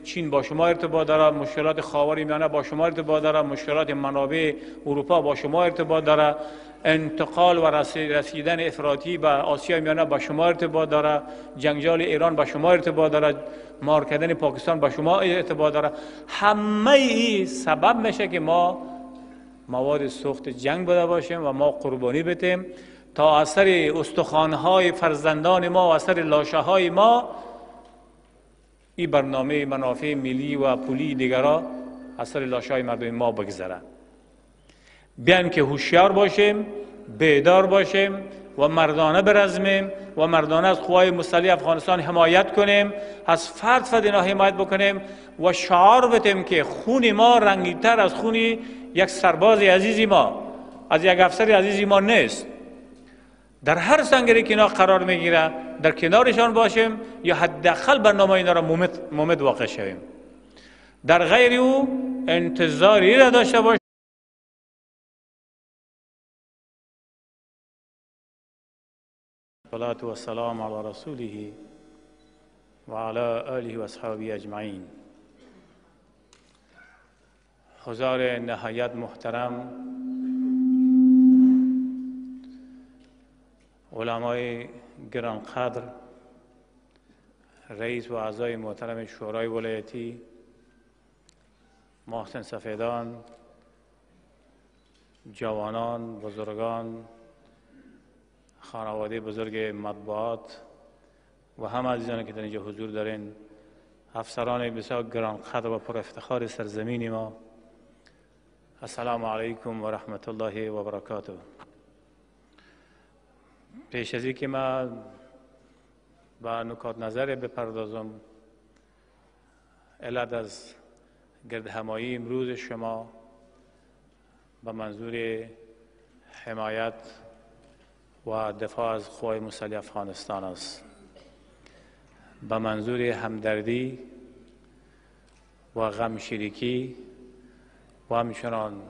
چین با شما ارتباط داره، مشکلات خاور میانه با شما ارتباط داره، مشکلات منابع اروپا با شما ارتباط داره، انتقال و رسیدن افراطی به آسیای میانه با شما ارتباط داره، جنجال ایران با شما ارتباط داره، مار کردن پاکستان با شما ارتباط داره. همه این سبب میشه که ما مواد سوخت جنگ بوده باشیم و ما قربانی بدیم تا اثر استخوان‌های فرزندان ما و اثر لاشه‌های ما این برنامه منافع ملی و پولی دیگرها اثر لاشه‌های مردم ما بگذره. بیان که هوشیار باشیم، بیدار باشیم و مردانه برزمیم و مردانه از قوای مسلح افغانستان حمایت کنیم، از فرد اینا حمایت بکنیم و شعار بدیم که خون ما رنگین‌تر از خون یک سرباز عزیزی ما، از یک افسر عزیزی ما نیست. در هر سنگری که اینا قرار میگیره در کنارشان باشیم یا حداقل برنامه اینا را مومد واقع شویم. در غیر او انتظاری را داشته باشیم. الصلاة والسلام علی رسوله و علی آله و اصحابه اجمعین. حضار نهایت محترم علمای گرانقدر، رئیس و اعضای محترم شورای ولایتی، محسن سفیدان، جوانان، بزرگان، خانواده بزرگ مطبوعات و همه عزیزانی که در اینجا حضور دارین، افسران بسیار گرانقدر و پر افتخار سرزمین ما، السلام علیکم و رحمت الله و برکاته. پیش از اینکه من به نکات نظر بپردازم، علت از گردهمایی امروز شما به منظور حمایت و دفاع از قوای مسلح افغانستان است، به منظور همدردی و غم شریکی و همچنان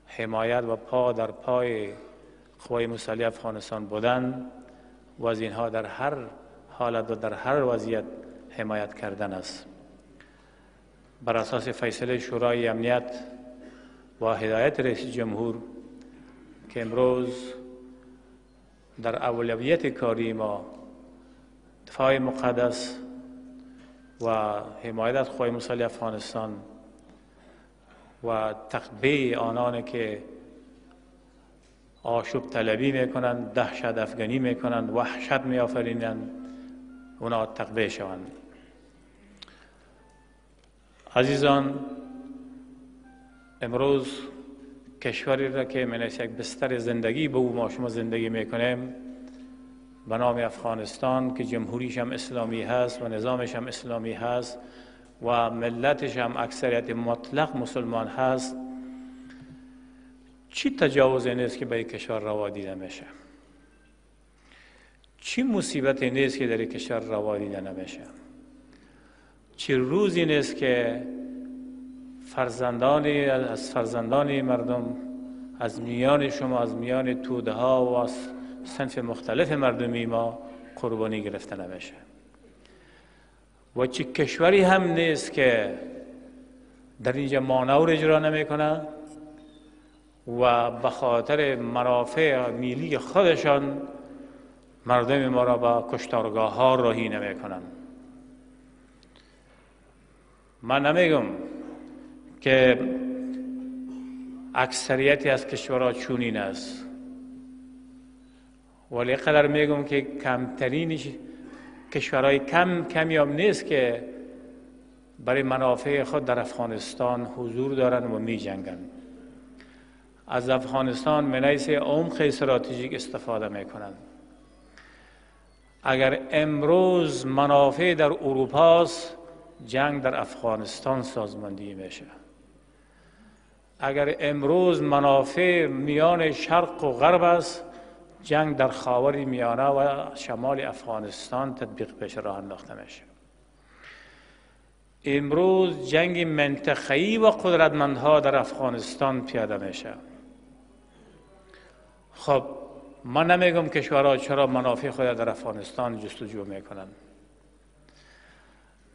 حمایت و پا در پای قوای مسلح افغانستان بودن و از اینها در هر حالت و در هر وضعیت حمایت کردن است. بر اساس فیصله شورای امنیت و هدایت رئیس جمهور که امروز در اولویت کاری ما دفاع مقدس و حمایت از قوای مسلح افغانستان و تقبیه آنان که آشوب طلبی میکنند، دهشت افغانی میکنند، وحشت میآفرینند، اونا تقبیه شوند. عزیزان، امروز کشوری را که من یک بستر زندگی به او ما شما زندگی میکنیم به نام افغانستان که جمهوریش هم اسلامی هست و نظامش هم اسلامی هست و ملتش هم اکثریت مطلق مسلمان هست، چی تجاوزی نیست که به این کشور روا دیده میشه؟ چی مصیبتی نیست که در این کشور روا دیده نمیشه؟ چی روزی نیست که فرزندان مردم از میان شما، از میان توده ها و از صنف مختلف مردمی ما قربانی گرفته نمیشه؟ و چی کشوری هم نیست که در اینجا مانور اجرا نمیکنه و به خاطر منافع ملی خودشان مردم ما را به کشتارگاه ها راهی نمیکنن. من نمیگم که اکثریتی از کشورها چونین است، ولی قدر میگم که کمترینش کشورهای کمیاب نیست که برای منافع خود در افغانستان حضور دارند و می جنگند. از افغانستان من حیث عمق استراتژیک استفاده می کنند. اگر امروز منافع در اروپا است، جنگ در افغانستان سازماندهی میشه. اگر امروز منافع میان شرق و غرب است، جنگ در خاور میانه و شمال افغانستان تطبیق پیش راه انداخته میشه. امروز جنگ منطقه‌ای و قدرتمندها در افغانستان پیاده میشه. خب من نمیگم کشورها چرا منافع خود در افغانستان جستجو میکنن.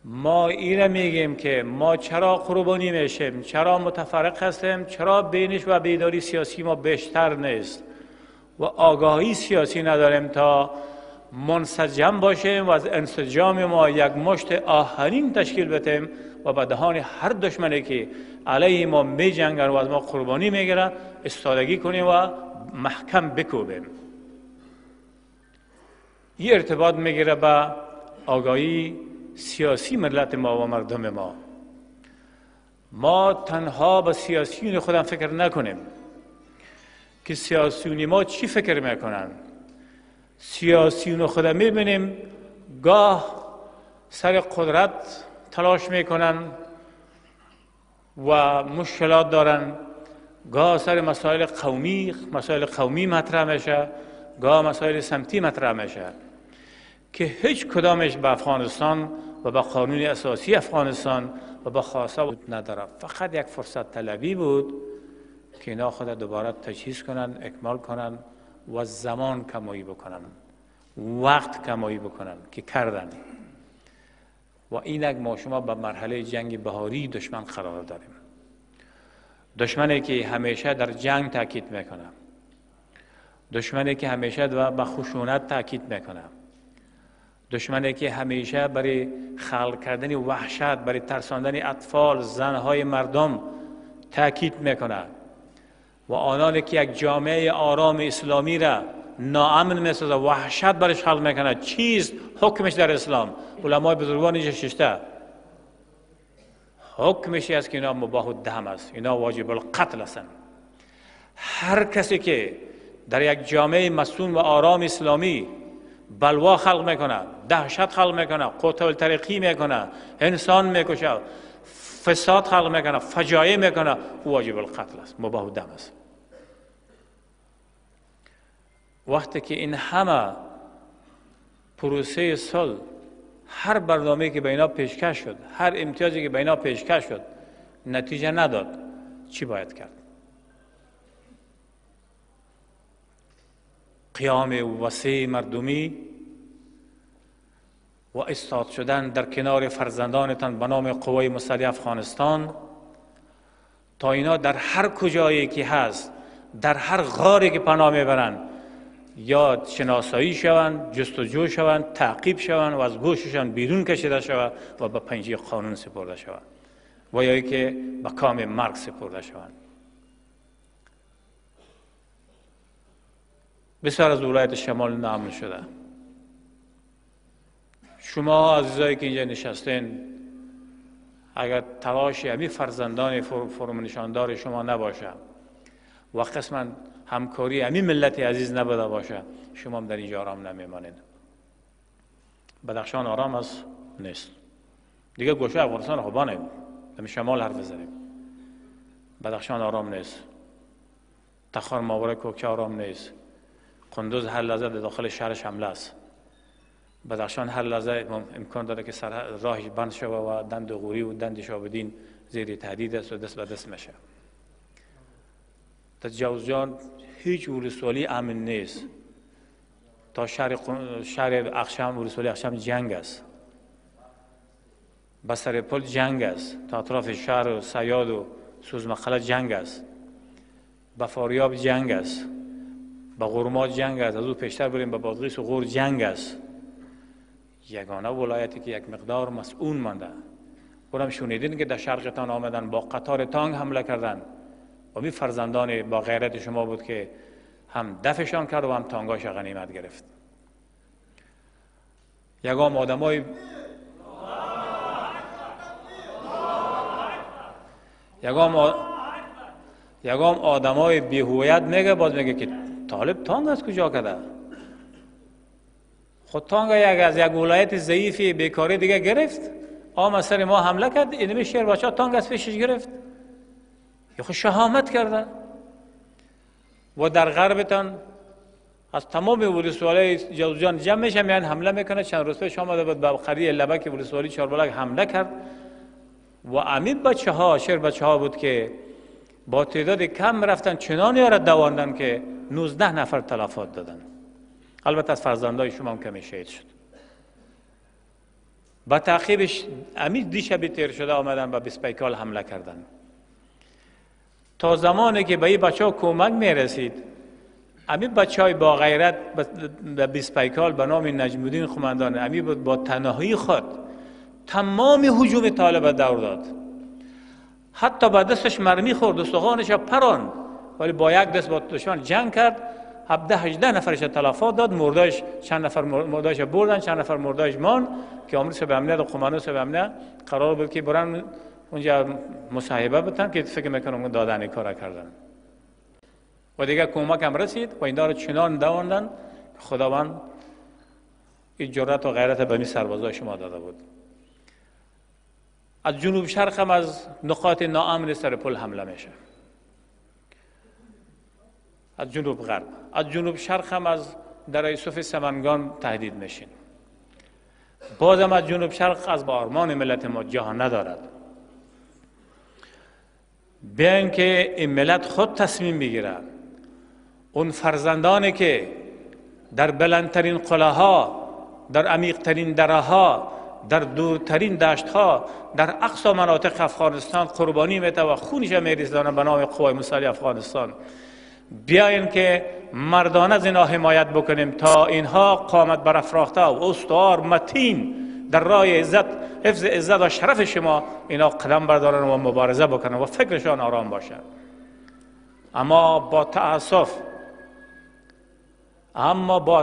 ما این میگیم که ما چرا قربانی میشیم، چرا متفرق هستیم، چرا بینش و بیداری سیاسی ما بیشتر نیست و آگاهی سیاسی نداریم تا منسجم باشیم و از انسجام ما یک مشت آهنین تشکیل بدیم و به دهان هر دشمنی که علیه ما می جنگن و از ما قربانی میگیرن استادگی کنیم و محکم بکوبیم. این ارتباط میگیره به آگاهی سیاسی ملت ما و مردم ما. ما تنها به سیاسیون خودم فکر نکنیم که سیاسیون ما چی فکر میکنن. سیاسیون خودم میبینیم گاه سر قدرت تلاش میکنن و مشکلات دارن، گاه سر مسائل قومی مطرح میشه، گاه مسائل سمتی مطرح میشه که هیچ کدامش به افغانستان و به قانون اساسی افغانستان و به خواسته نداره. فقط یک فرصت طلبی بود که اینا خود دوباره تجهیز کنن، اکمال کنن و زمان کمایی بکنن، وقت کمایی بکنن که کردن. و اینک ما شما به مرحله جنگ بهاری دشمن قرار داریم. دشمنی که همیشه در جنگ تاکید میکنه، دشمنی که همیشه به خشونت تاکید میکنه، دشمنی که همیشه برای خلق کردن وحشت، برای ترساندن اطفال، زنهای مردم تاکید میکنه و آنانی که یک جامعه آرام اسلامی را ناامن میسازه، وحشت برش خلق میکنه. چیست حکمش در اسلام؟ علمای بزرگان اینجا ششته حکمش است که اینا مباح الدم است، اینا واجب القتل هستند. هر کسی که در یک جامعه مسئول و آرام اسلامی بلوا خلق میکنه، دهشت خلق میکنه، قتل الطریقی میکنه، انسان میکشه، فساد خلق میکنه، فجایع میکنه، واجب القتل است، مباح الدم است. وقتی که این همه پروسه صلح، هر برنامه‌ای که به اینا پیشکش شد، هر امتیازی که به اینا پیشکش شد نتیجه نداد، چی باید کرد؟ قیام وسیع مردمی و ایستاد شدن در کنار فرزندانتان به نام قوای مسلح افغانستان تا اینا در هر کجایی که هست، در هر غاری که پناه میبرند، یا شناسایی شوند، جستجو شوند، تعقیب شوند و از گوششان بیرون کشیده شود و به پنجه قانون سپرده شود و یا که به کام مرگ سپرده شوند. بسیار از ولایت شمال نامن شده. شما عزیزایی که اینجا نشستین، اگر تلاش امی فرزندان فرمانشاندار شما نباشه و قسما همکاری امی ملت عزیز نبوده باشه، شما هم در اینجا آرام نمیمانید. بدخشان آرام است نیست. دیگه گوشه افغانستان خوبانه، در شمال حرف بزنیم. بدخشان آرام نیست. تخار ماورای کوکچه آرام نیست. قندوز هر لحظه در داخل شهرش حمله است. بدخشان هر لحظه امکان داره که راهش بند شود و دند غوری و دند شابدین زیر تهدید است و دست به دست میشه. تا جوزجان هیچ ولسوالی امن نیست. تا شهر اخشم، ولسوالی اخشم جنگ است. بسر پل جنگ است. تا اطراف شهر و سیاد و سوزمقله جنگ است. به فاریاب جنگ است. به غرمات جنگ است. از او پیشتر بریم به بادغیس و غور جنگ است. یگانه ولایتی که یک مقدار مسئول مانده. برام شنیدین که در شرقتان آمدن با قطار تانک حمله کردن و می فرزندان با غیرت شما بود که هم دفعشان کرد و هم تانگاش غنیمت گرفت. یگام آدمای بی‌هویت میگه، باز میگه که طالب تانگ از کجا کرده؟ خود تانگ از یک ولایت ضعیفی بیکاری دیگه گرفت، آمد سر ما حمله کرد، اینمی شیر بچه تانگ از پیشش گرفت. یا خود شهامت کرده. و در غربتان از تمام ولسوالی جوزجان جمع میشه، میان حمله میکنه. چند روز پیش آمده بود به قریه لبک ولسوالی چاربلک حمله کرد و امید بچه ها، شیر بچه ها بود که با تعداد کم رفتن چنان یاره دواندن که 19 نفر تلفات دادن. البته از فرزندای شما هم کمی شهید شد. با تعقیبش امید دیشبی تیر شده آمدن به بیسپیکال حمله کردن. تا زمانی که به این بچه ها کمک میرسید، امی بچه های با غیرت به بیسپیکال به نام نجم الدین قماندان امی بود با تنهایی خود تمام هجوم طالب دور داد. حتی با دستش مرمی خورد، استخوانش پران، ولی با یک دست با دشمن جنگ کرد. 17-18 نفرش تلفات داد. مرداش چند نفر مرداش بردن، چند نفر مرداش مان که امر سبب امنیت و قماندان سبب امنیت قرار بود که برن اونجا مصاحبه بتن که فکر میکنم دادن کار کردن. و دیگه کمک هم رسید و این داره چنان دواندن خداوند این جرأت و غیرت به می سربازای شما داده بود. از جنوب شرق هم از نقاط ناامن سر پل حمله میشه. از جنوب غرب، از جنوب شرق هم از در یوسف سمنگان تهدید میشین. بازم از جنوب شرق از با آرمان ملت ما جا ندارد. بیاین که این ملت خود تصمیم بگیره. اون فرزندانی که در بلندترین قلعه‌ها، در عمیقترین دره‌ها، در دورترین دشت‌ها، در اقصا مناطق افغانستان قربانی میده و خونش میریزانه به نام قوای مسلح افغانستان، بیاین که مردانه از اینها حمایت بکنیم تا اینها قامت برافراخته و استوار متین در راه عزت، حفظ عزت و شرف شما اینا قدم بردارن و مبارزه بکنن و فکرشان آرام باشه. اما با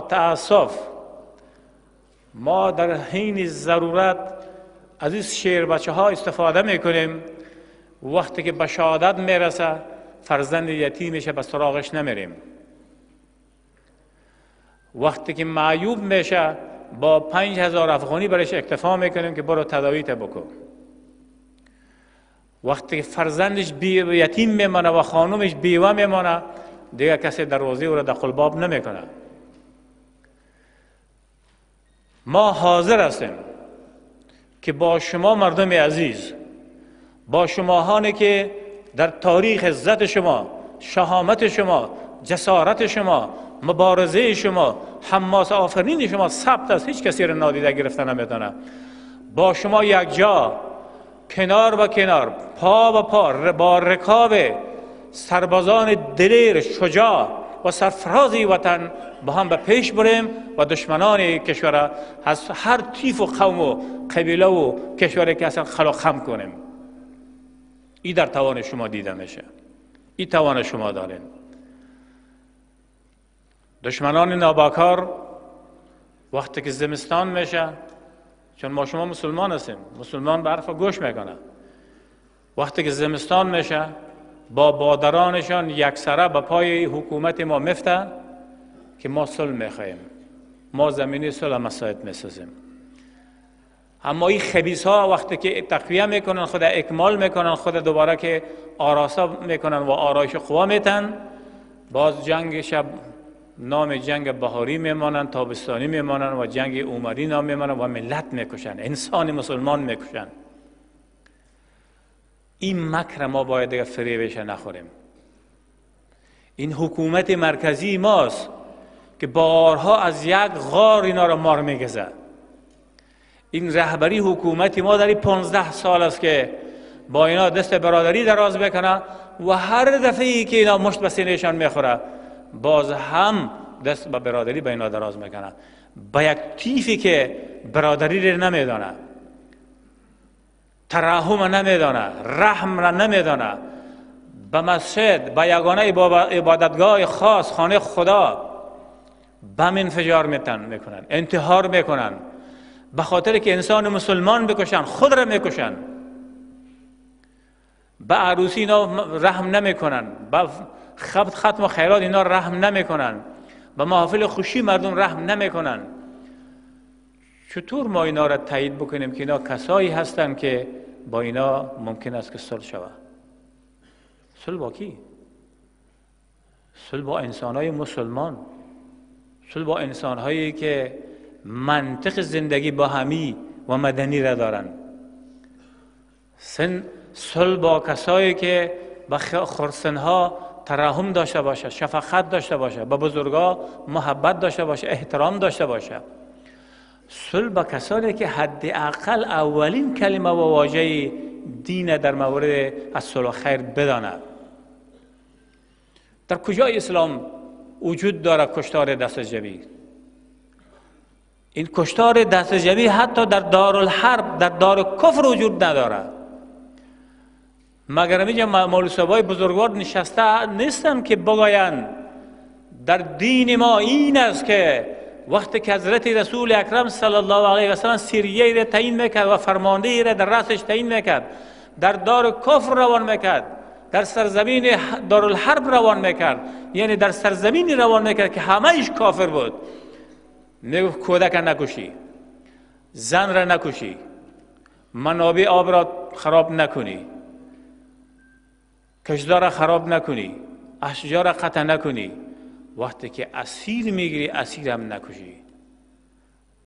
تأسف ما در حین ضرورت از این شیر بچه ها استفاده میکنیم. وقتی که به شهادت میرسه فرزند یتیم میشه، به سراغش نمیریم. وقتی که معیوب میشه با 5000 افغانی برش اکتفا میکنیم که برو تداویت بکن. وقتی که فرزندش یتیم میمانه و خانومش بیوه میمانه دیگه کسی دروازه او را دخل باب نمیکنه. ما حاضر هستیم که با شما مردم عزیز، با شماهانی که در تاریخ عزت شما، شهامت شما، جسارت شما، مبارزه شما، حماس آفرین شما ثبت است، هیچ کسی را نادیده گرفتن نمیتونه. با شما یک جا کنار به کنار، پا به پا با رکاب سربازان دلیر، شجاع و سرفرازی وطن با هم به پیش بریم و دشمنان کشور از هر طیف و قوم و قبیله و کشوری که اصلا خم کنیم. این در توان شما دیده میشه، این توان شما دارین. دشمنان ناباکار وقتی که زمستان میشه، چون ما شما مسلمان هستیم، مسلمان به حرف گوش میکنه، وقتی که زمستان میشه با بادرانشان یکسره به پای حکومت ما میفته که ما صلح میخواهیم، ما زمینی صلح مساعد میسازیم. اما این خبیث ها وقتی که تقویه میکنن، خود اکمال میکنن، خود دوباره که آراسته میکنن و آرایش قوا میتن، باز جنگ شب نام جنگ بهاری میمانن، تابستانی میمانن و جنگ عمری نام میمانن و ملت میکشن، انسان مسلمان میکشن. این مکر ما باید دیگه فریبش نخوریم. این حکومت مرکزی ماست که بارها از یک غار اینا را مار میگذه. این رهبری حکومتی ما در 15 سال است که با اینا دست برادری دراز بکنه و هر دفعه که اینا مشت به سینهشان میخوره باز هم دست به برادری به اینا دراز میکنه. با یک طیفی که برادری را نمیدانه، ترحم نمیدانه، رحم را نمیدانه، به مسجد، به یگانه عبادتگاه خاص خانه خدا بم انفجار میکنن، انتحار میکنن، به خاطر که انسان مسلمان بکشن خود را میکشن. به عروسی اینا رحم نمیکنن، به ختم خیرات اینا رحم نمیکنن، به محافل خوشی مردم رحم نمیکنن. چطور ما اینا را تایید بکنیم که اینا کسایی هستند که با اینا ممکن است که صلح شود؟ صلح با کی؟ صلح با انسانهای مسلمان، صلح با انسانهایی که منطق زندگی با همی و مدنی را دارند. صلح با کسایی که به خرسنها ترحم داشته باشه، شفقت داشته باشه، به بزرگا محبت داشته باشه، احترام داشته باشه. صلح با کسانی که حداقل اولین کلمه و واژه دین در مورد الصلح خیر بداند. در کجای اسلام وجود داره کشتار دست جمعی؟ این کشتار دست جمعی حتی در دارالحرب، در دار کفر وجود نداره. مگر اینجا مولوی صاحبای بزرگوار نشسته نیستن که بگویند در دین ما این است که وقتی که حضرت رسول اکرم صلی الله علیه و سلم سریه را تعیین میکرد و فرمانده را در رأسش تعیین میکرد، در دار کفر روان میکرد، در سرزمین دارالحرب روان میکرد، یعنی در سرزمینی روان میکرد که همهش کافر بود، میگفت کودک نکشی، زن را نکشی، منابع آب را خراب نکنی، کشتزار را خراب نکنی، اشجار را قطع نکنی. وقتی که اسیر میگیری اسیر هم نکشی.